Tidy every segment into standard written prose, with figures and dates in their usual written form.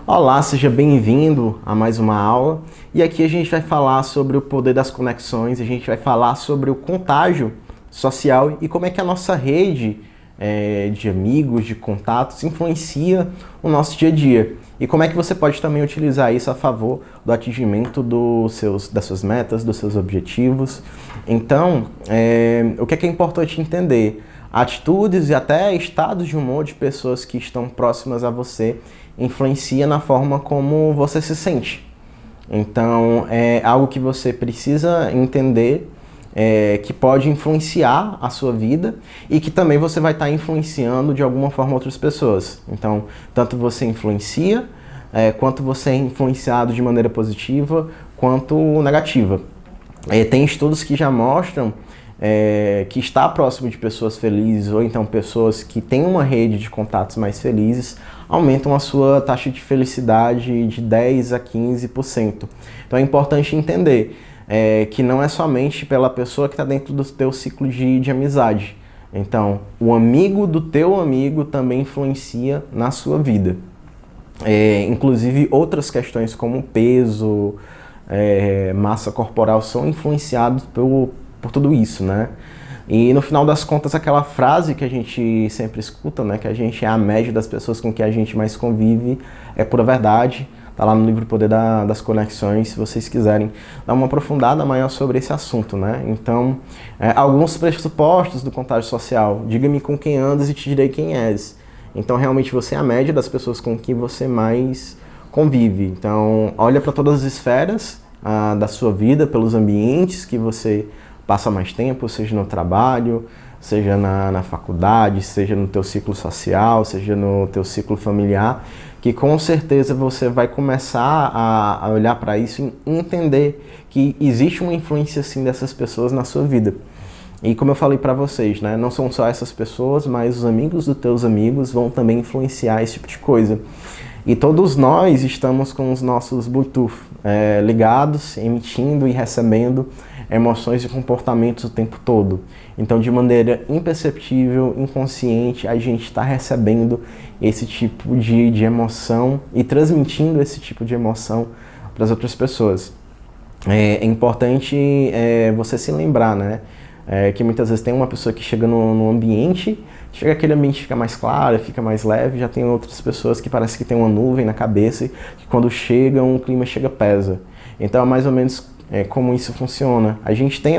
Olá, seja bem-vindo a mais uma aula. E aqui a gente vai falar sobre o poder das conexões, a gente vai falar sobre o contágio social e como é que a nossa rede de amigos, de contatos, influencia o nosso dia a dia. E como é que você pode também utilizar isso a favor do atingimento das suas metas, dos seus objetivos. Então, o que é importante entender? Atitudes e até estados de humor de pessoas que estão próximas a você influencia na forma como você se sente. Então, é algo que você precisa entender, que pode influenciar a sua vida e que também você vai estar influenciando de alguma forma outras pessoas. Então, tanto você influencia, quanto você é influenciado de maneira positiva, quanto negativa. Tem estudos que já mostram que estar próximo de pessoas felizes ou então pessoas que têm uma rede de contatos mais felizes aumentam a sua taxa de felicidade de 10 a 15%. Então é importante entender que não é somente pela pessoa que está dentro do teu ciclo de amizade. Então, o amigo do teu amigo também influencia na sua vida. Inclusive outras questões como peso, massa corporal são influenciados por tudo isso, né? E no final das contas, aquela frase que a gente sempre escuta, né, que a gente é a média das pessoas com que a gente mais convive, é pura verdade. Tá lá no livro Poder das Conexões, se vocês quiserem dar uma aprofundada maior sobre esse assunto, né? Então, alguns pressupostos do contágio social. Diga-me com quem andas e te direi quem és. Então, realmente, você é a média das pessoas com que você mais convive. Então, olha para todas as esferas da sua vida, pelos ambientes que você passa mais tempo, seja no trabalho, seja na faculdade, seja no teu ciclo social, seja no teu ciclo familiar, que com certeza você vai começar a olhar para isso e entender que existe uma influência sim dessas pessoas na sua vida. E como eu falei para vocês, né, não são só essas pessoas, mas os amigos dos teus amigos vão também influenciar esse tipo de coisa. E todos nós estamos com os nossos Bluetooth ligados, emitindo e recebendo emoções e comportamentos o tempo todo. Então, de maneira imperceptível, inconsciente, a gente está recebendo esse tipo de emoção e transmitindo esse tipo de emoção para as outras pessoas. É importante você se lembrar, né? Que muitas vezes tem uma pessoa que chega no ambiente, chega aquele ambiente fica mais claro, fica mais leve, já tem outras pessoas que parece que tem uma nuvem na cabeça, que quando chegam, o clima chega pesa. Então é mais ou menos como isso funciona. A gente tem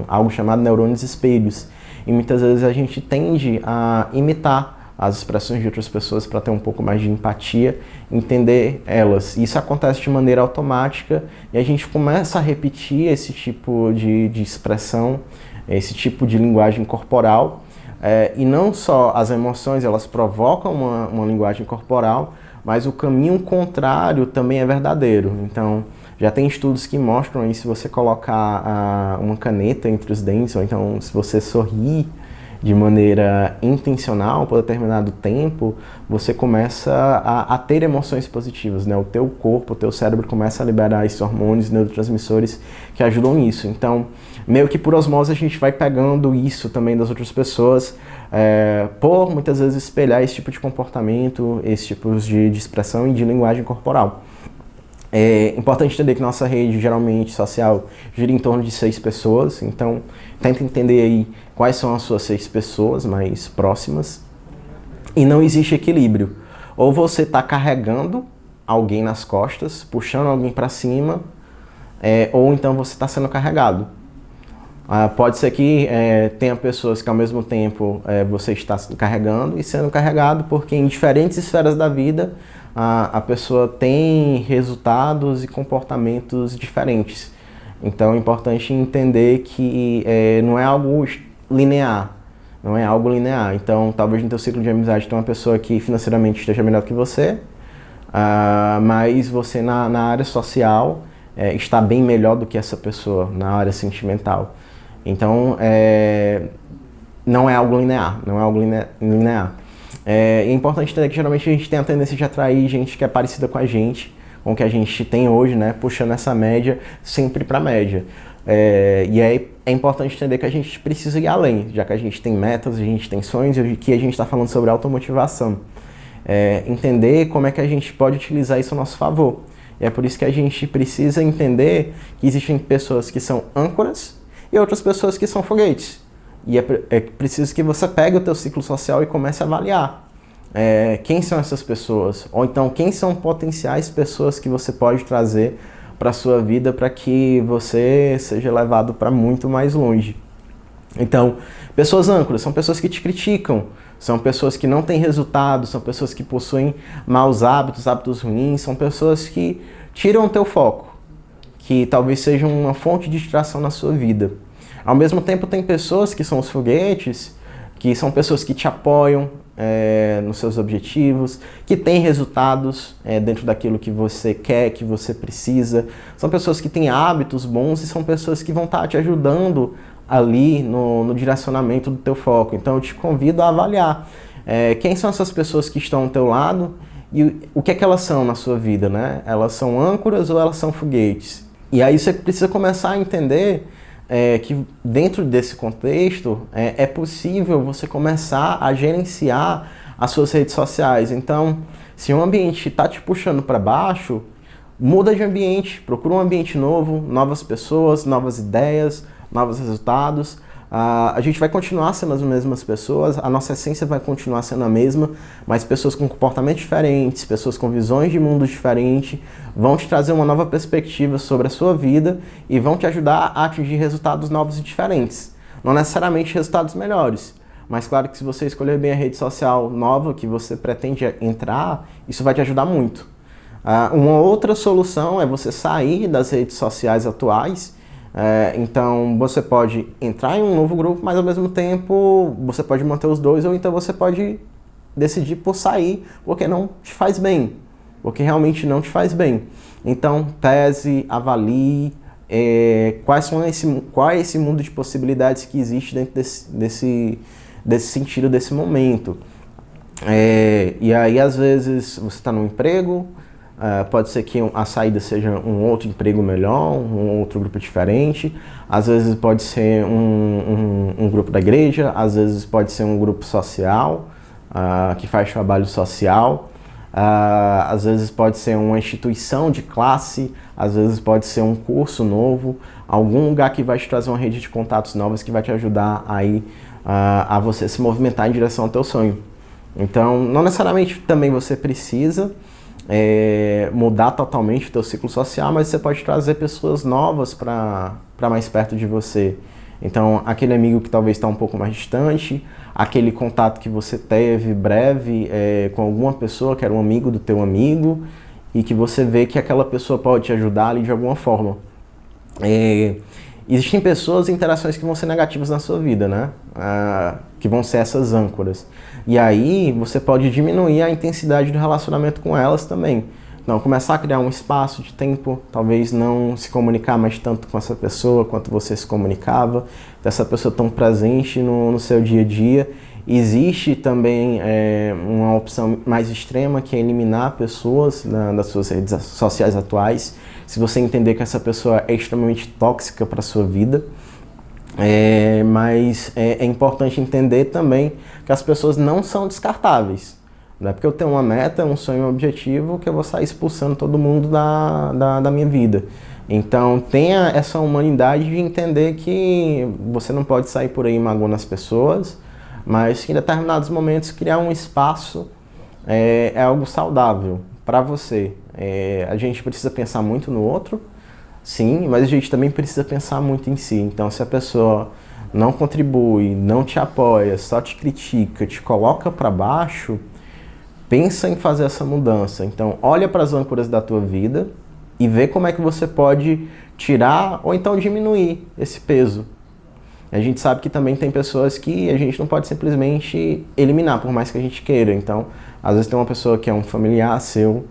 algo chamado neurônios espelhos, e muitas vezes a gente tende a imitar as expressões de outras pessoas para ter um pouco mais de empatia, entender elas. Isso acontece de maneira automática e a gente começa a repetir esse tipo de expressão, esse tipo de linguagem corporal. E não só as emoções, elas provocam uma linguagem corporal, mas o caminho contrário também é verdadeiro. Então, já tem estudos que mostram aí, se você colocar uma caneta entre os dentes, ou então se você sorrir de maneira intencional por determinado tempo, você começa a ter emoções positivas, né? O teu corpo, o teu cérebro começa a liberar esses hormônios, neurotransmissores que ajudam nisso. Então, meio que por osmose a gente vai pegando isso também das outras pessoas, por muitas vezes espelhar esse tipo de comportamento, esse tipo de expressão e de linguagem corporal. É importante entender que nossa rede, geralmente, social, gira em torno de 6 pessoas. Então, tenta entender aí quais são as suas 6 pessoas mais próximas. E não existe equilíbrio. Ou você está carregando alguém nas costas, puxando alguém para cima, ou então você está sendo carregado. Pode ser que tenha pessoas que ao mesmo tempo você está carregando e sendo carregado, porque em diferentes esferas da vida a pessoa tem resultados e comportamentos diferentes. Então é importante entender que não é algo linear. Não é algo linear. Então talvez no teu ciclo de amizade tenha uma pessoa que financeiramente esteja melhor que você, mas você na área social está bem melhor do que essa pessoa na área sentimental. Então, não é algo linear, não é algo linear. É importante entender que geralmente a gente tem a tendência de atrair gente que é parecida com o que a gente tem hoje, né? Puxando essa média sempre para a média. E aí é importante entender que a gente precisa ir além, já que a gente tem metas, a gente tem sonhos e que a gente está falando sobre automotivação. entender como é que a gente pode utilizar isso a nosso favor. E é por isso que a gente precisa entender que existem pessoas que são âncoras e outras pessoas que são foguetes. E é preciso que você pegue o teu ciclo social e comece a avaliar quem são essas pessoas, ou então quem são potenciais pessoas que você pode trazer para a sua vida para que você seja levado para muito mais longe. Então, pessoas âncoras são pessoas que te criticam, são pessoas que não têm resultado, são pessoas que possuem maus hábitos, hábitos ruins, são pessoas que tiram o teu foco, que talvez sejam uma fonte de distração na sua vida. Ao mesmo tempo, tem pessoas que são os foguetes, que são pessoas que te apoiam nos seus objetivos, que têm resultados dentro daquilo que você quer, que você precisa. São pessoas que têm hábitos bons e são pessoas que vão estar te ajudando ali no direcionamento do teu foco. Então eu te convido a avaliar quem são essas pessoas que estão ao teu lado e o que é que elas são na sua vida, né? Elas são âncoras ou elas são foguetes? E aí você precisa começar a entender que dentro desse contexto é possível você começar a gerenciar as suas redes sociais. Então, se um ambiente está te puxando para baixo, muda de ambiente, procura um ambiente novo, novas pessoas, novas ideias, novos resultados. A gente vai continuar sendo as mesmas pessoas, a nossa essência vai continuar sendo a mesma, mas pessoas com comportamentos diferentes, pessoas com visões de mundo diferentes, vão te trazer uma nova perspectiva sobre a sua vida e vão te ajudar a atingir resultados novos e diferentes. Não necessariamente resultados melhores, mas claro que se você escolher bem a rede social nova que você pretende entrar, isso vai te ajudar muito. Uma outra solução é você sair das redes sociais atuais. Então você pode entrar em um novo grupo, mas ao mesmo tempo você pode manter os dois, ou então você pode decidir por sair porque não te faz bem, porque realmente não te faz bem. Então pese, avalie qual é esse mundo de possibilidades que existe dentro desse sentido, desse momento. E aí às vezes você está num emprego, pode ser que a saída seja um outro emprego melhor, um outro grupo diferente. Às vezes pode ser um grupo da igreja, às vezes pode ser um grupo social, que faz trabalho social. Às vezes pode ser uma instituição de classe, às vezes pode ser um curso novo, algum lugar que vai te trazer uma rede de contatos novos que vai te ajudar aí a você se movimentar em direção ao teu sonho. Então, não necessariamente também você precisa mudar totalmente o teu ciclo social, mas você pode trazer pessoas novas para mais perto de você. Então, aquele amigo que talvez está um pouco mais distante, aquele contato que você teve breve com alguma pessoa que era um amigo do teu amigo e que você vê que aquela pessoa pode te ajudar ali de alguma forma. Existem pessoas e interações que vão ser negativas na sua vida, né? Que vão ser essas âncoras. E aí você pode diminuir a intensidade do relacionamento com elas também. Então, começar a criar um espaço de tempo, talvez não se comunicar mais tanto com essa pessoa quanto você se comunicava, dessa pessoa tão presente no seu dia a dia. Existe também uma opção mais extrema, que é eliminar pessoas das suas redes sociais atuais, se você entender que essa pessoa é extremamente tóxica para a sua vida. Mas é importante entender também que as pessoas não são descartáveis. Não é porque eu tenho uma meta, um sonho, um objetivo, que eu vou sair expulsando todo mundo da minha vida. Então tenha essa humanidade de entender que você não pode sair por aí magoando as pessoas, mas que em determinados momentos criar um espaço é algo saudável para você. A gente precisa pensar muito no outro, sim, mas a gente também precisa pensar muito em si. Então, se a pessoa não contribui, não te apoia, só te critica, te coloca para baixo, pensa em fazer essa mudança. Então, olha para as âncoras da tua vida e vê como é que você pode tirar ou então diminuir esse peso. A gente sabe que também tem pessoas que a gente não pode simplesmente eliminar, por mais que a gente queira. Então, às vezes tem uma pessoa que é um familiar seu.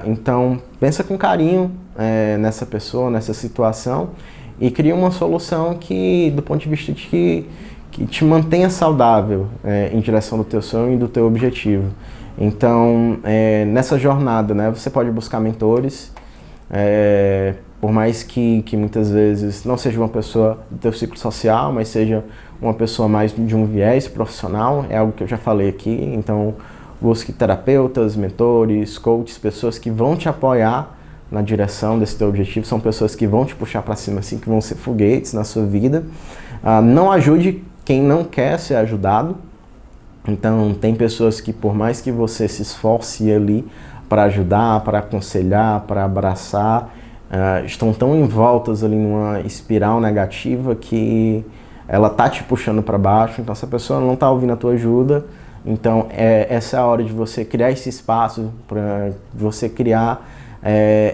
Então, pensa com carinho nessa pessoa, nessa situação, e cria uma solução que, do ponto de vista de que te mantenha saudável em direção do teu sonho e do teu objetivo. Então, nessa jornada, né, você pode buscar mentores, por mais que muitas vezes não seja uma pessoa do teu ciclo social, mas seja uma pessoa mais de um viés profissional, é algo que eu já falei aqui. Então, Busque terapeutas, mentores, coaches, pessoas que vão te apoiar na direção desse teu objetivo, são pessoas que vão te puxar para cima, assim, que vão ser foguetes na sua vida. Não ajude quem não quer ser ajudado. Então, tem pessoas que, por mais que você se esforce ali para ajudar, para aconselhar, para abraçar, estão tão envoltas ali numa espiral negativa que ela tá te puxando para baixo. Então, essa pessoa não tá ouvindo a tua ajuda. Então, essa é a hora de você criar esse espaço, para você criar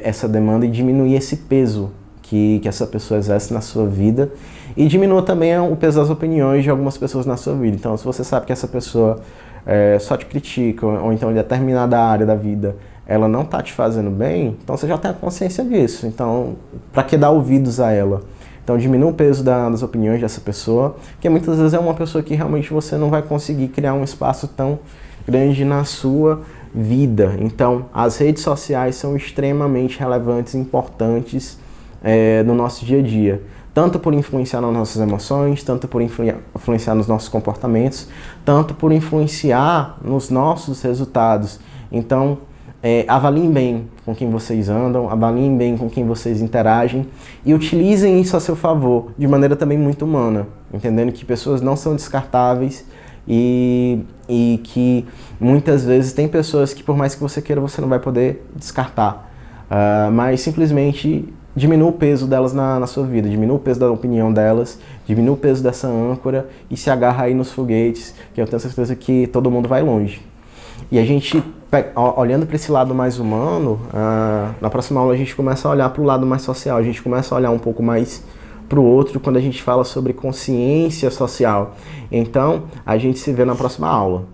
essa demanda e diminuir esse peso que essa pessoa exerce na sua vida, e diminua também o peso das opiniões de algumas pessoas na sua vida. Então, se você sabe que essa pessoa só te critica, ou então em determinada área da vida ela não está te fazendo bem, então você já tem a consciência disso. Então, para que dar ouvidos a ela? Então, diminua o peso das opiniões dessa pessoa, que muitas vezes é uma pessoa que realmente você não vai conseguir criar um espaço tão grande na sua vida. Então, as redes sociais são extremamente relevantes e importantes no nosso dia a dia, tanto por influenciar nas nossas emoções, tanto por influenciar nos nossos comportamentos, tanto por influenciar nos nossos resultados. Então, avaliem bem com quem vocês andam, avaliem bem com quem vocês interagem e utilizem isso a seu favor, de maneira também muito humana, entendendo que pessoas não são descartáveis e que muitas vezes tem pessoas que, por mais que você queira, você não vai poder descartar, mas simplesmente diminua o peso delas na sua vida, diminua o peso da opinião delas, diminua o peso dessa âncora e se agarra aí nos foguetes, que eu tenho certeza que todo mundo vai longe. E a gente, olhando para esse lado mais humano, na próxima aula a gente começa a olhar para o lado mais social, a gente começa a olhar um pouco mais para o outro quando a gente fala sobre consciência social. Então, a gente se vê na próxima aula.